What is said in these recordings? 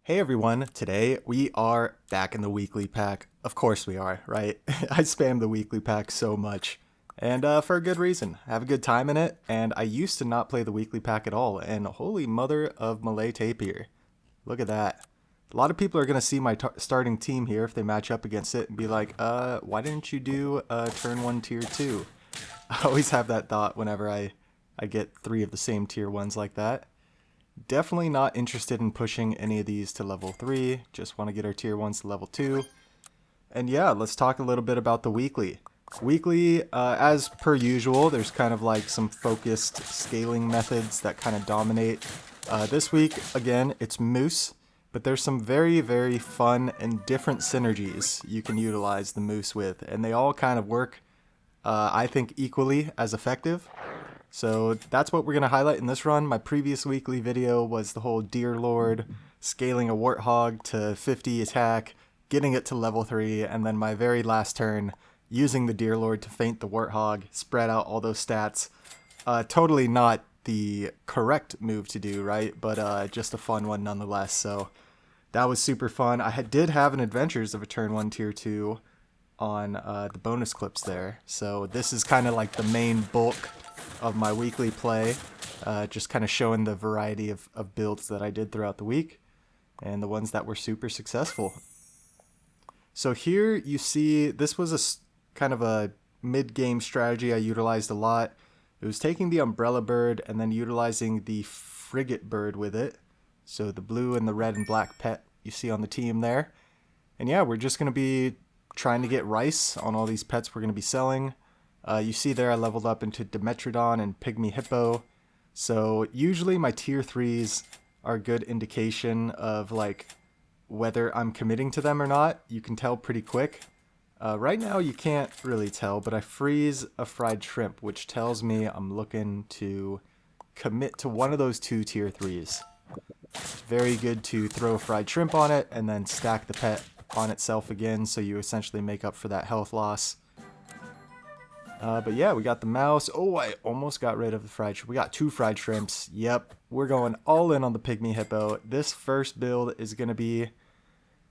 Hey everyone, today we are back in the weekly pack. Of course we are, right? I spam the weekly pack so much. And for a good reason. I have a good time in it, and I used to not play the weekly pack at all, and holy mother of Malay tape here. Look at that. A lot of people are going to see my starting team here if they match up against it and be like, why didn't you do turn 1 tier 2? I always have that thought whenever I get 3 of the same tier 1s like that. Definitely not interested in pushing any of these to level 3. Just want to get our tier 1s to level 2. And yeah, let's talk a little bit about the weekly. Weekly, as per usual, there's kind of like some focused scaling methods that kind of dominate. This week, again, it's Moose, but there's some very, very fun and different synergies you can utilize the Moose with, and they all kind of work, I think, equally as effective. So that's what we're going to highlight in this run. My previous weekly video was the whole Deer Lord, scaling a Warthog to 50 attack, getting it to level 3, and then my very last turn, using the Deer Lord to feint the Warthog, spread out all those stats. Totally not the correct move to do, right? But just a fun one nonetheless. So that was super fun. I did have an Adventures of a Turn 1 Tier 2 on the bonus clips there. So this is kind of like the main bulk of my weekly play, just kind of showing the variety of builds that I did throughout the week and the ones that were super successful. So here you see this was kind of a mid-game strategy I utilized a lot. It was taking the Umbrella Bird and then utilizing the Frigate Bird with it. So the blue and the red and black pet you see on the team there. And yeah, we're just going to be trying to get rice on all these pets we're going to be selling. You see there I leveled up into Dimetrodon and Pygmy Hippo. So usually my tier 3s are a good indication of like whether I'm committing to them or not. You can tell pretty quick. Right now you can't really tell, but I freeze a fried shrimp, which tells me I'm looking to commit to one of those 2 tier 3s. It's very good to throw a fried shrimp on it and then stack the pet on itself again, so you essentially make up for that health loss. But yeah, we got the mouse. Oh, I almost got rid of the fried shrimp. We got 2 fried shrimps. Yep, we're going all in on the Pygmy Hippo. This first build is going to be, I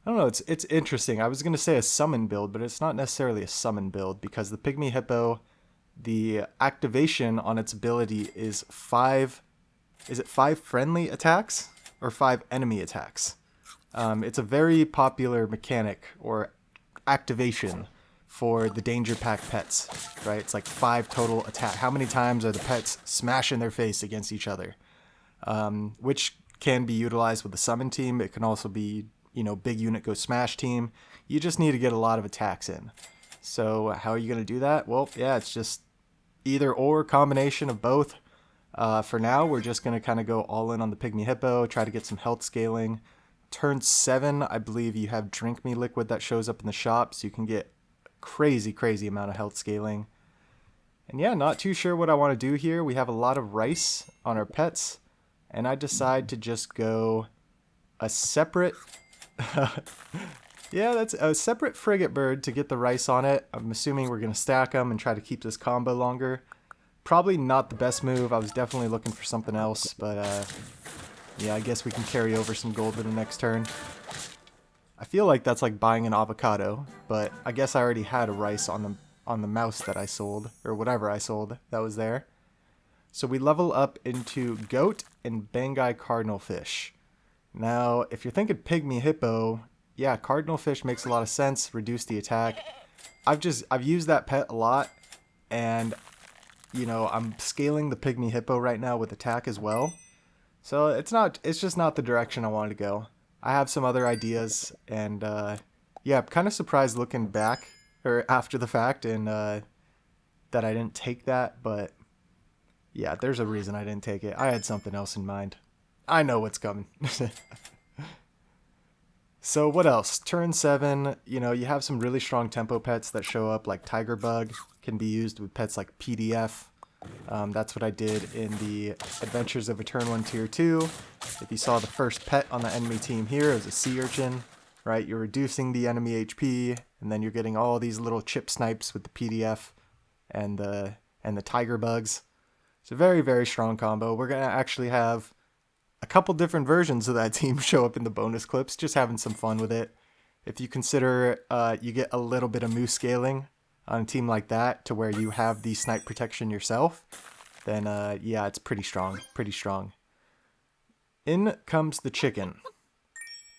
don't know, it's interesting. I was going to say a summon build, but it's not necessarily a summon build because the Pygmy Hippo, the activation on its ability is 5 friendly attacks or 5 enemy attacks? It's a very popular mechanic or activation for the Danger Pack pets, right? It's like 5 total attack. How many times are the pets smashing their face against each other? Which can be utilized with the summon team. It can also be, big unit go smash team. You just need to get a lot of attacks in. So how are you going to do that? Well, yeah, it's just either or combination of both. For now, we're just going to kind of go all in on the Pygmy Hippo, try to get some health scaling. Turn 7, I believe you have Drink Me Liquid that shows up in the shop, so you can get crazy amount of health scaling. And yeah, not too sure what I want to do here. We have a lot of rice on our pets, and I decide to just go a separate yeah, that's a separate Frigate Bird to get the rice on it. I'm assuming we're going to stack them and try to keep this combo longer. Probably not the best move. I was definitely looking for something else, but yeah, I guess we can carry over some gold to the next turn. I feel like that's like buying an avocado, but I guess I already had a rice on the mouse that I sold, or whatever I sold that was there. So we level up into Goat and Bangai Cardinal Fish. Now, if you're thinking Pygmy Hippo, yeah, Cardinal Fish makes a lot of sense, reduce the attack. I've used that pet a lot, and I'm scaling the Pygmy Hippo right now with attack as well. So it's just not the direction I wanted to go. I have some other ideas, and yeah, I'm kind of surprised looking back, or after the fact, and that I didn't take that, but yeah, there's a reason I didn't take it. I had something else in mind. I know what's coming. So what else? Turn 7, you have some really strong tempo pets that show up, like Tiger Bug, can be used with pets like PDF. That's what I did in the Adventures of a Turn 1 Tier 2. If you saw the first pet on the enemy team here, it was a sea urchin, right? You're reducing the enemy HP, and then you're getting all these little chip snipes with the PDF and the tiger bugs. It's a very, very strong combo. We're going to actually have a couple different versions of that team show up in the bonus clips, just having some fun with it. If you consider you get a little bit of moose scaling on a team like that to where you have the snipe protection yourself, then yeah, it's pretty strong, pretty strong. In comes the chicken.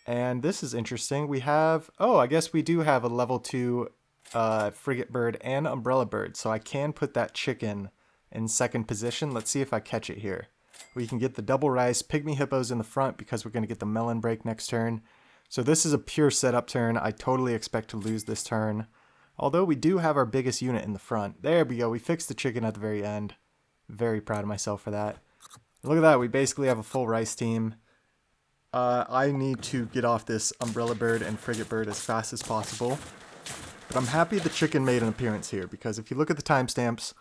And this is interesting. We have, oh, I guess we do have a level 2 frigate bird and umbrella bird. So I can put that chicken in second position. Let's see if I catch it here. We can get the double rice, pygmy hippos in the front because we're going to get the melon break next turn. So this is a pure setup turn. I totally expect to lose this turn. Although we do have our biggest unit in the front. There we go. We fixed the chicken at the very end. Very proud of myself for that. Look at that. We basically have a full rice team. I need to get off this umbrella bird and frigate bird as fast as possible. But I'm happy the chicken made an appearance here because if you look at the timestamps,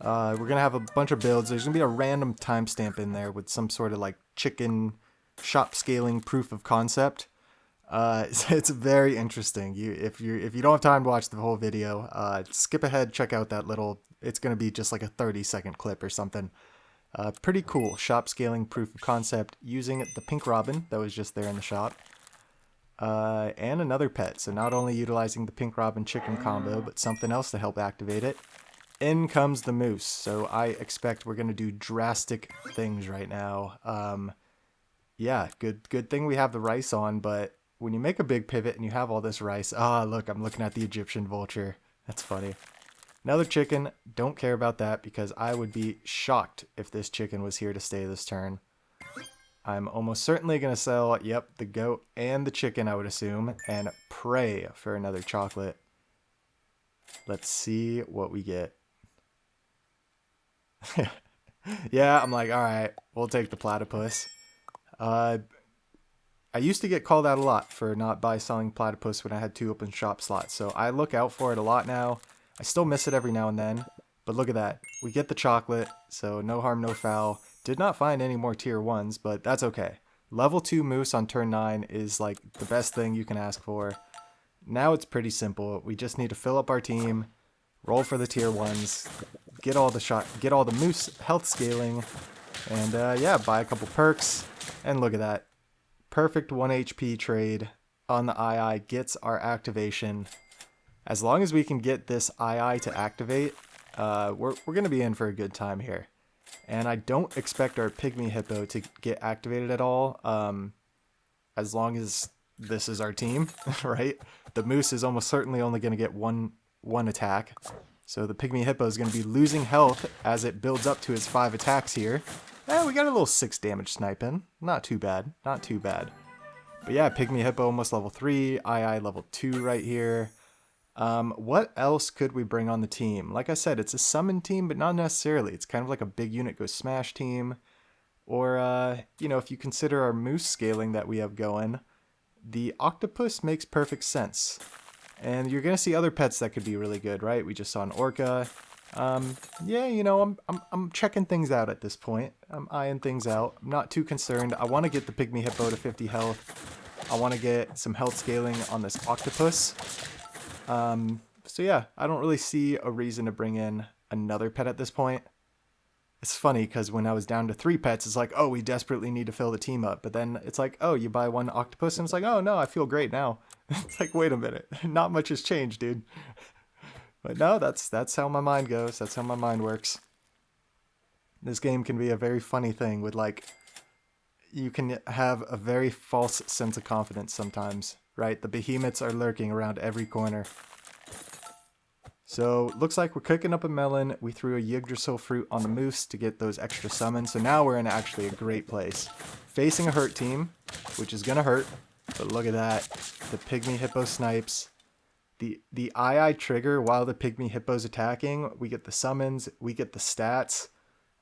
we're going to have a bunch of builds. There's going to be a random timestamp in there with some sort of like chicken shop scaling proof of concept. It's very interesting. If you don't have time to watch the whole video, skip ahead, check out that little, it's going to be just like a 30-second clip or something. Pretty cool shop scaling proof of concept using the pink robin that was just there in the shop. And another pet. So not only utilizing the pink robin chicken combo, but something else to help activate it. In comes the moose. So I expect we're going to do drastic things right now. Yeah, good thing we have the rice on, but when you make a big pivot and you have all this rice, look, I'm looking at the Egyptian vulture. That's funny. Another chicken, don't care about that because I would be shocked if this chicken was here to stay this turn. I'm almost certainly going to sell, yep, the goat and the chicken, I would assume, and pray for another chocolate. Let's see what we get. Yeah, I'm like, alright, we'll take the platypus. I used to get called out a lot for not selling platypus when I had 2 open shop slots, so I look out for it a lot now. I still miss it every now and then, but look at that. We get the chocolate, so no harm, no foul. Did not find any more tier 1s, but that's okay. Level 2 moose on turn 9 is like the best thing you can ask for. Now it's pretty simple. We just need to fill up our team, roll for the tier 1s, get all the moose health scaling, and yeah, buy a couple perks, and look at that. Perfect 1 HP trade on the II gets our activation. As long as we can get this II to activate, we're going to be in for a good time here. And I don't expect our pygmy hippo to get activated at all, as long as this is our team, right? The moose is almost certainly only going to get one attack. So the pygmy hippo is going to be losing health as it builds up to its 5 attacks here. We got a little 6 damage sniping. Not too bad, not too bad. But yeah, pygmy hippo almost level 3, II level 2 right here. What else could we bring on the team? Like I said, it's a summon team, but not necessarily. It's kind of like a big unit go smash team. Or, you know, if you consider our moose scaling that we have going, the octopus makes perfect sense. And you're going to see other pets that could be really good, right? We just saw an orca. Yeah, you know, I'm checking things out at this point. I'm eyeing things out. I'm not too concerned. I want to get the pygmy hippo to 50 health. I want to get some health scaling on this octopus. So yeah, I don't really see a reason to bring in another pet at this point. It's funny because when I was down to 3 pets, it's like, oh, we desperately need to fill the team up. But then it's like, oh, you buy 1 octopus and it's like, oh no, I feel great now. It's like, wait a minute, not much has changed, dude. But no, that's how my mind goes. That's how my mind works. This game can be a very funny thing with like, you can have a very false sense of confidence sometimes, right? The behemoths are lurking around every corner. So looks like we're cooking up a melon. We threw a Yggdrasil fruit on the moose to get those extra summons. So now we're in actually a great place. Facing a hurt team, which is going to hurt. But look at that. The pygmy hippo snipes. The II trigger while the pygmy hippo's attacking. We get the summons. We get the stats.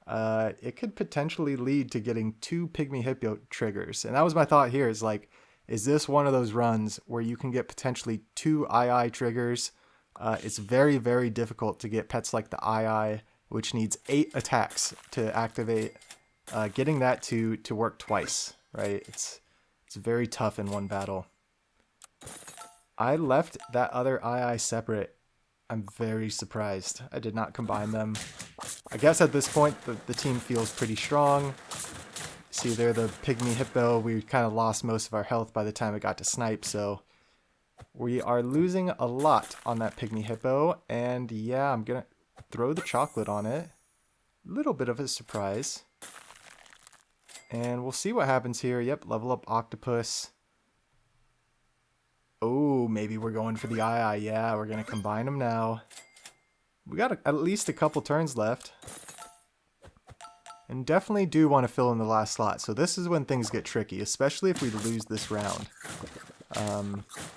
It could potentially lead to getting 2 pygmy hippo triggers. And that was my thought here is like, is this one of those runs where you can get potentially 2 II triggers? It's very, very difficult to get pets like the II, which needs 8 attacks to activate. Getting that to work twice, right? It's very tough in one battle. I left that other II separate. I'm very surprised. I did not combine them. I guess at this point, the team feels pretty strong. See there, the pygmy hippo, we kind of lost most of our health by the time it got to snipe, so we are losing a lot on that pygmy hippo, and yeah, I'm gonna throw the chocolate on it. Little bit of a surprise. And we'll see what happens here. Yep, level up octopus. Oh, maybe we're going for the eye. Yeah, we're gonna combine them now. We got at least a couple turns left. And definitely do want to fill in the last slot. So this is when things get tricky, especially if we lose this round.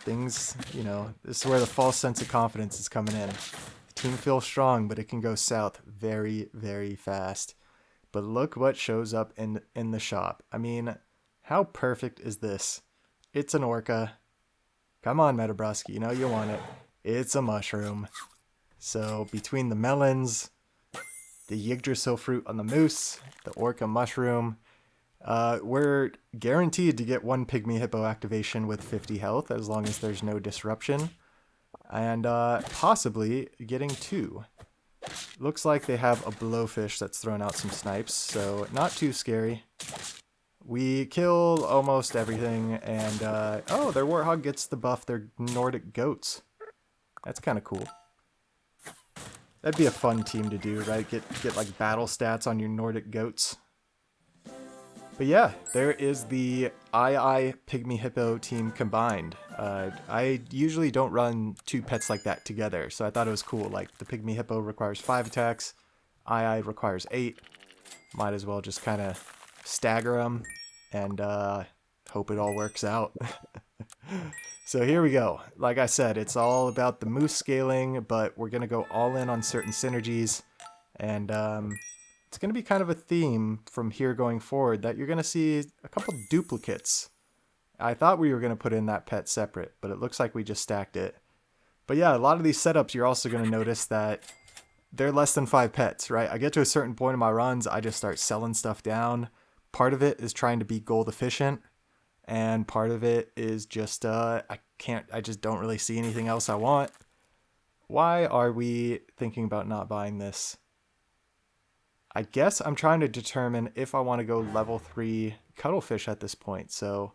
Things, you know, this is where the false sense of confidence is coming in. The team feels strong, but it can go south very, very fast. But look what shows up in the shop. I mean, how perfect is this? It's an orca. Come on, Brusk, you know you want it. It's a mushroom. So between the melons, the Yggdrasil fruit on the moose, the orca mushroom, we're guaranteed to get one pygmy hippo activation with 50 health as long as there's no disruption. And possibly getting 2. Looks like they have a blowfish that's thrown out some snipes, so not too scary. We kill almost everything, and oh, their warthog gets the buff. They're Nordic goats. That's kind of cool. That'd be a fun team to do, right? Get like battle stats on your Nordic goats. But yeah, there is the II Pygmy Hippo team combined. I usually don't run 2 pets like that together, so I thought it was cool. Like, the Pygmy Hippo requires 5 attacks, II requires 8. Might as well just kind of stagger them and hope it all works out. So here we go. Like I said, it's all about the moose scaling, but we're going to go all in on certain synergies, and it's going to be kind of a theme from here going forward that you're going to see a couple duplicates. I thought we were going to put in that pet separate, but it looks like we just stacked it. But yeah, a lot of these setups, you're also going to notice that they're less than 5 pets, right? I get to a certain point in my runs, I just start selling stuff down. Part of it is trying to be gold efficient, and part of it is just, I just don't really see anything else I want. Why are we thinking about not buying this? I guess I'm trying to determine if I want to go level 3 cuttlefish at this point. So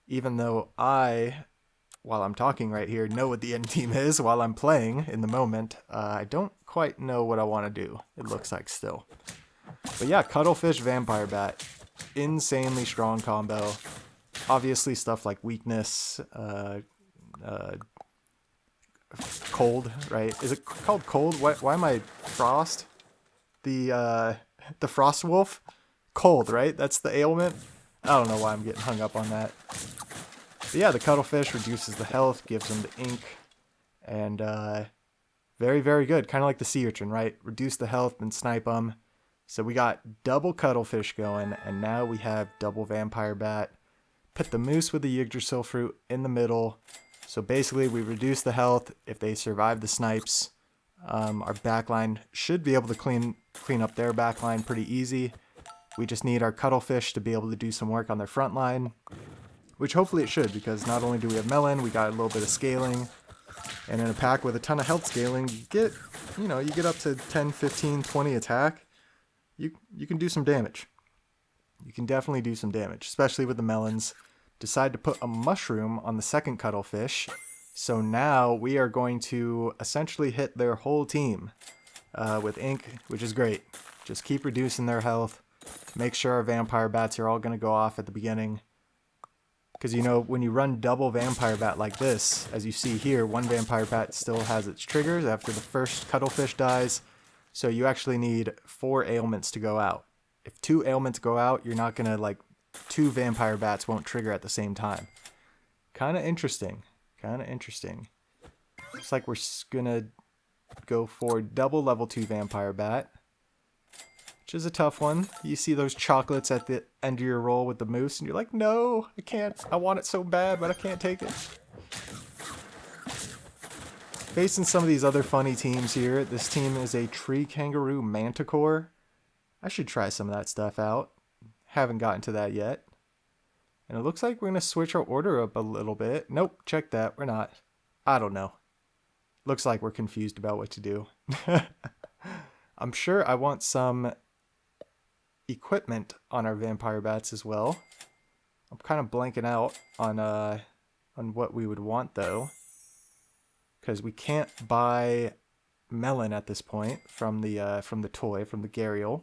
even though while I'm talking right here, know what the end team is while I'm playing in the moment, I don't quite know what I want to do, it looks like still. But yeah, cuttlefish, vampire bat. Insanely strong combo. Obviously stuff like weakness, cold, right? Is it called cold? Why am I frost? The frost wolf? Cold, right? That's the ailment? I don't know why I'm getting hung up on that. But yeah, the cuttlefish reduces the health, gives them the ink, and very, very good. Kind of like the sea urchin, right? Reduce the health and snipe them. So we got double cuttlefish going, and now we have double vampire bat. Put the moose with the Yggdrasil fruit in the middle. So basically we reduce the health. If they survive the snipes, our backline should be able to clean up their backline pretty easy. We just need our cuttlefish to be able to do some work on their front line, which hopefully it should, because not only do we have melon, we got a little bit of scaling, and in a pack with a ton of health scaling, you get up to 10, 15, 20 attack. You can do some damage. You can definitely do some damage, especially with the melons. Decide to put a mushroom on the second cuttlefish. So now we are going to essentially hit their whole team with ink, which is great. Just keep reducing their health. Make sure our vampire bats are all going to go off at the beginning. Because, you know, when you run double vampire bat like this, as you see here, one vampire bat still has its triggers after the first cuttlefish dies. So you actually need 4 ailments to go out. If 2 ailments go out, you're not going to, like, 2 vampire bats won't trigger at the same time. Kind of interesting. Kind of interesting. Looks like we're going to go for double level 2 vampire bat, which is a tough one. You see those chocolates at the end of your roll with the moose, and you're like, no, I can't. I want it so bad, but I can't take it. Facing some of these other funny teams here, this team is a tree kangaroo manticore. I should try some of that stuff out. Haven't gotten to that yet. And it looks like we're going to switch our order up a little bit. Nope, check that. We're not. I don't know. Looks like we're confused about what to do. I'm sure I want some... equipment on our vampire bats as well. I'm kind of blanking out on what we would want though, because we can't buy melon at this point from the toy, from the Gharial.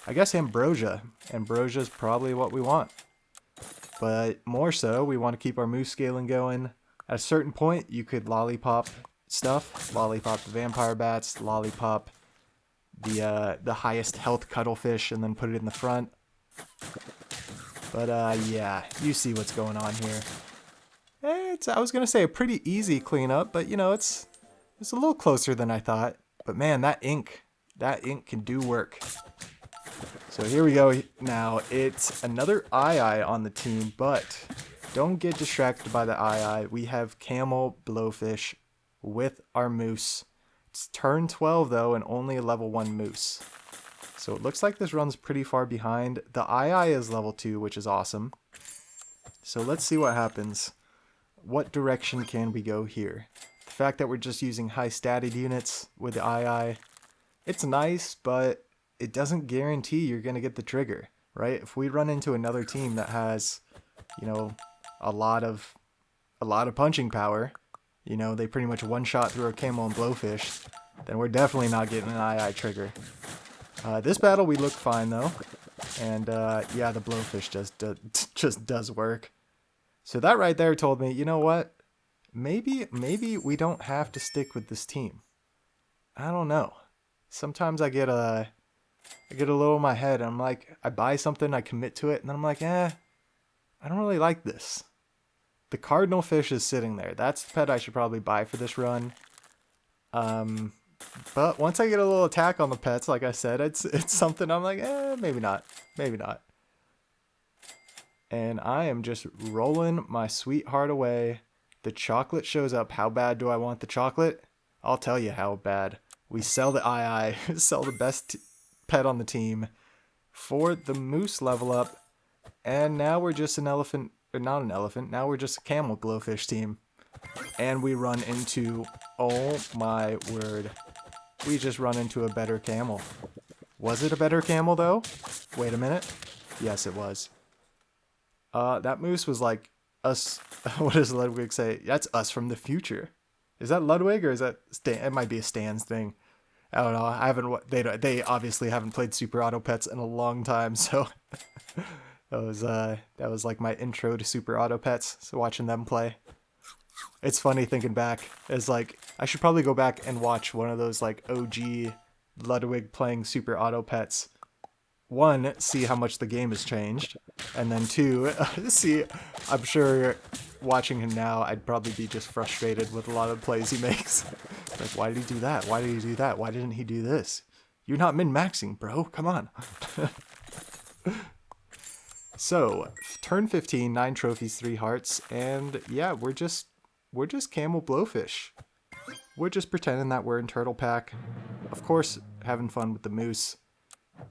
I guess ambrosia. Ambrosia is probably what we want. But more so, we want to keep our moose scaling going. At a certain point, you could lollipop stuff. Lollipop the vampire bats, lollipop the highest health cuttlefish, and then put it in the front. But yeah, you see what's going on here. I was gonna say a pretty easy cleanup, but you know, it's a little closer than I thought. But man, that ink can do work. So here we go now. It's another eye on the team, but don't get distracted by the eye. We have camel blowfish with our moose. It's turn 12 though, and only a level 1 moose. So it looks like this run's pretty far behind. The eye is level 2, which is awesome. So let's see what happens. What direction can we go here? The fact that we're just using high statted units with the eye, it's nice, but it doesn't guarantee you're going to get the trigger, right? If we run into another team that has, you know, a lot of punching power, you know, they pretty much one-shot through our camel and blowfish, then we're definitely not getting an eye trigger. This battle we look fine though, and yeah, the blowfish just does work. So that right there told me, you know what? Maybe we don't have to stick with this team. I don't know. Sometimes I get a little in my head, and I'm like, I buy something, I commit to it, and then I'm like, I don't really like this. The cardinal fish is sitting there. That's the pet I should probably buy for this run. But once I get a little attack on the pets, like I said, it's something I'm like, maybe not. Maybe not. And I am just rolling my sweetheart away. The chocolate shows up. How bad do I want the chocolate? I'll tell you how bad. We sell the eye, sell the best pet on the team for the moose level up. And now we're just an elephant, or not an elephant, now we're just a camel blowfish team. And we run into, oh my word, we just run into a better camel. Was it a better camel though? Wait a minute. Yes, it was. That moose was like us. What does Ludwig say? That's us from the future. Is that Ludwig or is that Stan? It might be a Stan's thing. I don't know. I haven't. They obviously haven't played Super Auto Pets in a long time, so that was like my intro to Super Auto Pets. So watching them play, it's funny thinking back. It's like I should probably go back and watch one of those like OG Ludwig playing Super Auto Pets. One, see how much the game has changed, and then two, see, I'm sure watching him now, I'd probably be just frustrated with a lot of plays he makes. Like, why did he do that? Why did he do that? Why didn't he do this? You're not min-maxing, bro. Come on. So, turn 15, 9 trophies, 3 hearts, and yeah, we're just camel blowfish. We're just pretending that we're in Turtle Pack. Of course, having fun with the moose.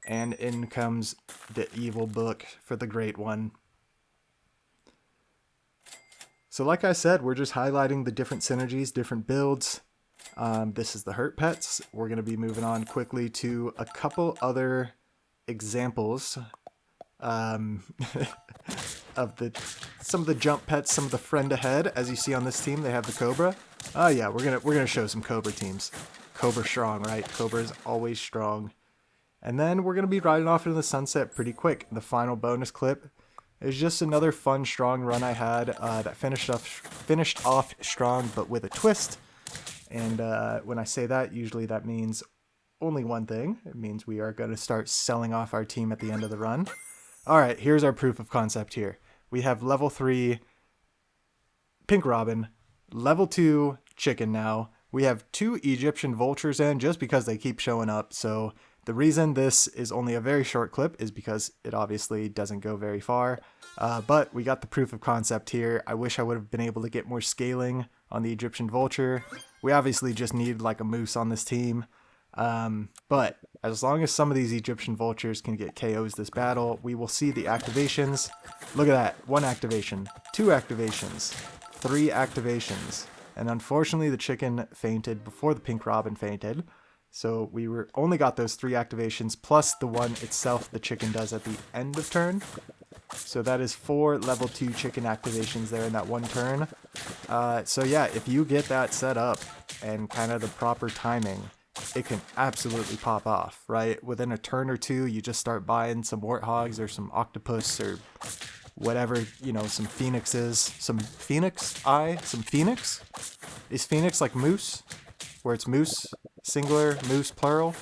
And in comes the evil book for the great one. So like I said, we're just highlighting the different synergies, different builds. This is the hurt pets. We're going to be moving on quickly to a couple other examples of some of the jump pets, some of the friend ahead. As you see on this team, they have the Cobra. Oh yeah, we're gonna show some Cobra teams. Cobra strong, right? Cobra is always strong. And then we're going to be riding off into the sunset pretty quick. The final bonus clip is just another fun, strong run I had that finished off strong, but with a twist. And when I say that, usually that means only one thing. It means we are going to start selling off our team at the end of the run. All right, here's our proof of concept here. We have level 3 Pink Robin, level 2 Chicken now. We have 2 Egyptian vultures in just because they keep showing up, so the reason this is only a very short clip is because it obviously doesn't go very far, but we got the proof of concept here. I wish I would have been able to get more scaling on the Egyptian vulture. We obviously just need like a moose on this team, but as long as some of these Egyptian vultures can get KOs this battle, we will see the activations. Look at that, 1 activation, 2 activations, 3 activations, and unfortunately the chicken fainted before the Pink Robin fainted. So we were only got those 3 activations plus the one itself the chicken does at the end of turn. So that is 4 level 2 chicken activations there in that one turn. So yeah, if you get that set up and kind of the proper timing, it can absolutely pop off, right? Within a turn or two, you just start buying some warthogs or some octopus or whatever, you know, some phoenixes, some phoenix eye, some phoenix? Is phoenix like moose? Where it's moose, singular, moose, plural?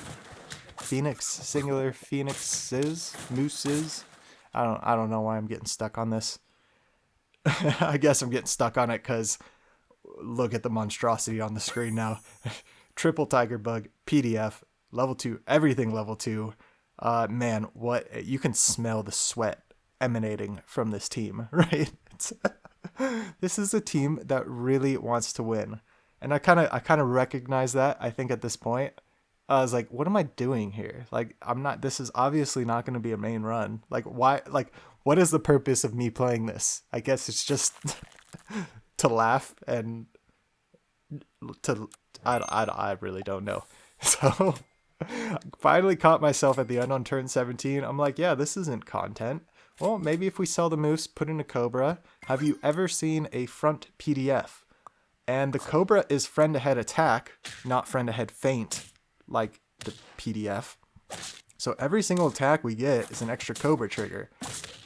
Phoenix, singular, phoenixes, mooses? I don't know why I'm getting stuck on this. I guess I'm getting stuck on it because look at the monstrosity on the screen now. Triple tiger bug, PDF, level 2, everything level 2. Man, what, you can smell the sweat emanating from this team, right? This is a team that really wants to win. And I kind of recognize that, I think, at this point. I was like, what am I doing here? Like, this is obviously not going to be a main run. Like, why, like, what is the purpose of me playing this? I guess it's just to laugh and I really don't know. So, finally caught myself at the end on turn 17. I'm like, yeah, this isn't content. Well, maybe if we sell the moose, put in a cobra. Have you ever seen a front PDF? And the cobra is friend ahead attack, not friend ahead feint, like the PDF. So every single attack we get is an extra cobra trigger.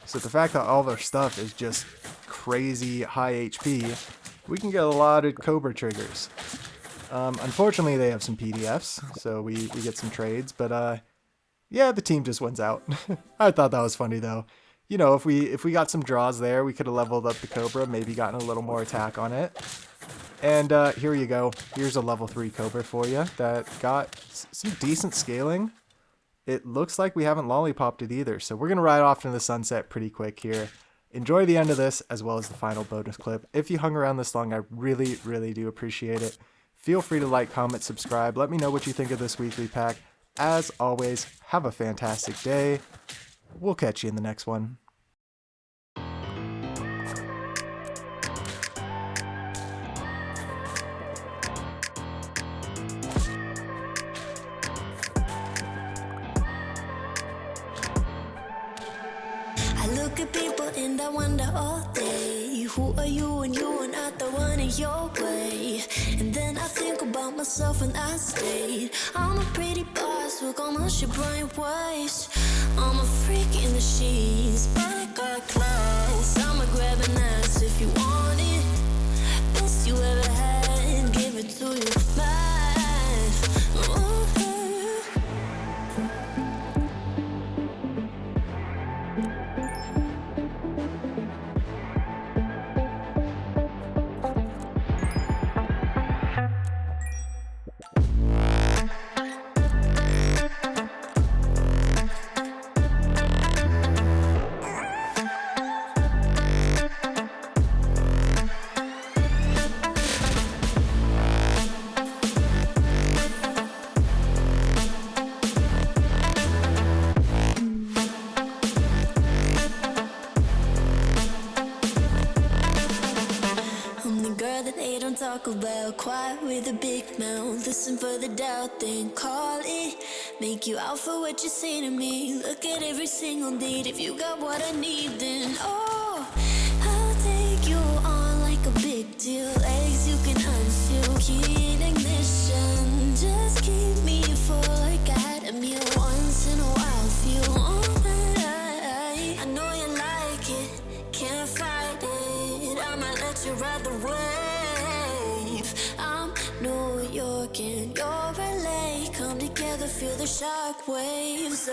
So the fact that all of our stuff is just crazy high HP, we can get a lot of cobra triggers. Unfortunately, they have some PDFs, so we get some trades, but yeah, the team just wins out. I thought that was funny though. You know, if we got some draws there, we could have leveled up the cobra, maybe gotten a little more attack on it. And here you go. Here's a level 3 cobra for you that got some decent scaling. It looks like we haven't lollipopped it either, so we're going to ride off into the sunset pretty quick here. Enjoy the end of this as well as the final bonus clip. If you hung around this long, I really, really do appreciate it. Feel free to like, comment, subscribe. Let me know what you think of this weekly pack. As always, have a fantastic day. We'll catch you in the next one. I look at people and I wonder all day, who are you and you are not the one in your way. And then I think about myself and I state, I'm a pretty boss with almost your brain waves. I'm a freak in the sheets, but I got class. I'ma grab an ass if you want it. Best you ever had, give it to you. Talk about quiet with a big mouth. Listen for the doubt, then call it. Make you out for what you say to me. Look at every single date. If you got what I need, then oh, I'll take you on like a big deal. Legs you can unfeel, key in ignition. Just keep me full like I had a meal once in a while. Feel alright. I know you like it, can't fight it. I might let you ride the wave. I'm New York and you're LA. Come together, feel the shock waves.